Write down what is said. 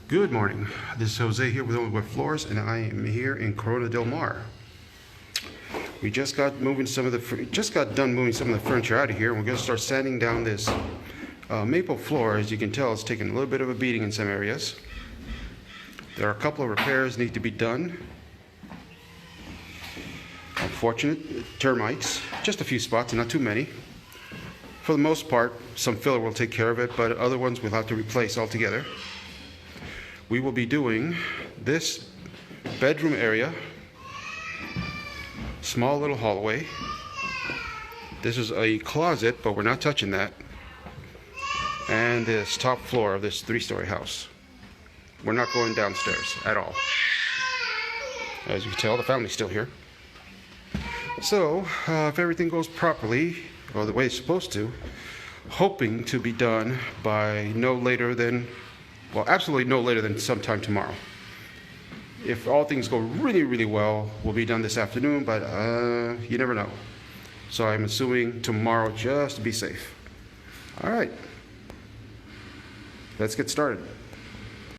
Good morning. This is Jose here with OnlyWoodFloors, and I am here in Corona del Mar. We just got done moving some of the furniture out of here, and we're going to start sanding down this maple floor. As you can tell, it's taken a little bit of a beating in some areas. There are a couple of repairs need to be done. Unfortunate termites, just a few spots, not too many. For the most part, some filler will take care of it, but other ones we'll have to replace altogether. We will be doing this bedroom area, small little hallway. This is a closet, but we're not touching that. And this top floor of this 3-story house. We're not going downstairs at all. As you can tell, the family's still here. So, if everything goes properly, or the way it's supposed to, hoping to be done by no later than, well, absolutely no later than sometime tomorrow. If all things go really, really well, we'll be done this afternoon, but you never know. So I'm assuming tomorrow, just to be safe. All right, let's get started.